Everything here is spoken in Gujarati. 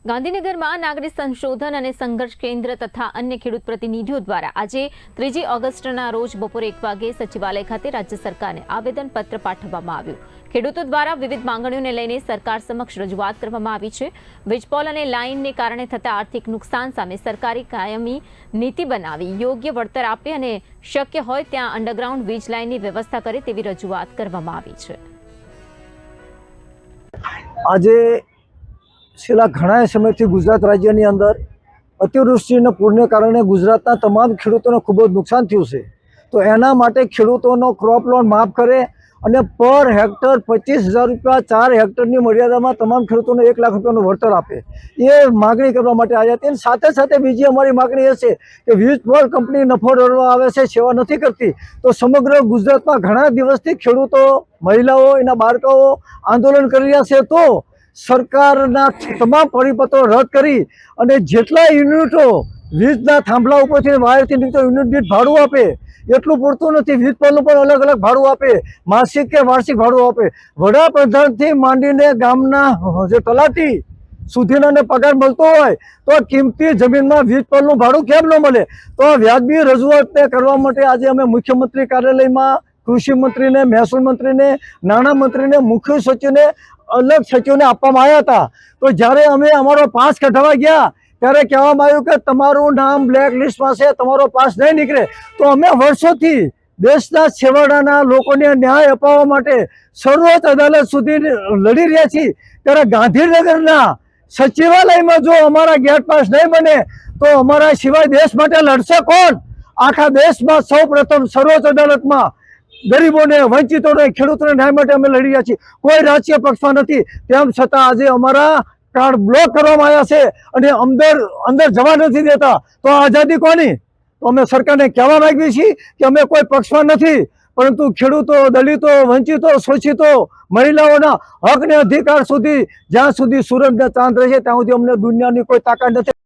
ગાંધીનગરમાં નાગરિક સંશોધન અને સંઘર્ષ કેન્દ્ર તથા અન્ય ખેડૂત પ્રતિનિધિઓ દ્વારા આજે 3 ઓગસ્ટના રોજ બપોરે 1 વાગે સચિવાલય ખાતે રાજ્ય સરકારને આવેદનપત્ર પાઠવવામાં આવ્યું। ખેડૂતો દ્વારા વિવિધ માંગણીઓને લઈને સરકાર સમક્ષ રજૂઆત કરવામાં આવી છે। વીજપોલ અને લાઇનને કારણે થતા આર્થિક નુકસાન સામે સરકારી કાયમી નીતિ બનાવી યોગ્ય વળતર આપે અને શક્ય હોય ત્યાં અંડરગ્રાઉન્ડ વીજ લાઇનની વ્યવસ્થા કરે તેવી રજૂઆત કરવામાં આવી છે। આજે છેલ્લા ઘણા સમયથી ગુજરાત રાજ્યની અંદર અતિવૃષ્ટિ અને પૂરને કારણે ગુજરાતના તમામ ખેડૂતોને ખૂબ જ નુકસાન થયું છે। તો એના માટે ખેડૂતોનો ક્રોપ લોન માફ કરે અને પર હેક્ટર 25,000 રૂપિયા 4 હેક્ટરની મર્યાદામાં તમામ ખેડૂતોને 1 લાખ રૂપિયાનું વળતર આપે એ માગણી કરવા માટે આવ્યા। તેની સાથે સાથે બીજી અમારી માગણી એ છે કે વીજપોલ કંપની નફો રળવા આવે છે, સેવા નથી કરતી। તો સમગ્ર ગુજરાતમાં ઘણા દિવસથી ખેડૂતો, મહિલાઓ, એના બાળકો આંદોલન કરી રહ્યા છે। તો સરકારના તમામ પરિપત્રો રદ કરી અને જેટલા યુનિટો વીજના થાંભલા ઉપરથી વાયરથી નીકળતો યુનિટ દીઠ ભાડું આપે એટલું પૂરતું નથી, વીજપોલનું પણ અલગ અલગ ભાડું આપે, માસિક કે વાર્ષિક ભાડું આપે। વડાપ્રધાનથી માંડીને ગામના જે તલાટી સુધીનાને પગાર મળતો હોય તો કિંમતી જમીનમાં વીજપોલનું ભાડું કેમ ન મળે? તો વ્યાજબી રજૂઆતને કરવા માટે આજે અમે મુખ્યમંત્રી કાર્યાલયમાં કૃષિ મંત્રીને, મહેસૂલ મંત્રીને, નાણામંત્રીને, મુખ્ય સચિવને, અલગ સચિવને આપવામાં આવ્યા હતા। તો જ્યારે અમે અમારો પાસ કઢાવવા ગયા ત્યારે કહેવામાં આવ્યું કે તમારું નામ બ્લેક લિસ્ટમાં છે, તમારો પાસ નહીં નીકળે। તો અમે વર્ષોથી દેશના છેવાડાના લોકોને ન્યાય અપાવવા માટે સર્વોચ્ચ અદાલત સુધી લડી રહ્યા છીએ। ત્યારે ગાંધીનગરના સચિવાલયમાં જો અમારા ગેટ પાસ નહીં બને તો અમારા સિવાય દેશ માટે લડશે કોણ? આખા દેશમાં સૌ પ્રથમ સર્વોચ્ચ અદાલતમાં ગરીબોને, વંચિતોને, ખેડૂતોને ન્યાય માટે અમે લડી રહ્યા છીએ। કોઈ રાજકીય પક્ષમાં નથી, તેમ છતાં આજે અમારા કાર્ડ બ્લોક કરવામાં આવ્યા છે અને અંદર જવા નથી દેતા। તો આઝાદી કોની? તો અમે સરકારને કહેવા માંગીએ છીએ કે અમે કોઈ પક્ષમાં નથી, પરંતુ ખેડૂતો, દલિતો, વંચિતો, શોષિતો, મહિલાઓના હક અને અધિકાર સુધી જ્યાં સુધી સૂરજના ચાંદ રહે છે ત્યાં સુધી અમને દુનિયાની કોઈ તાકાત નથી।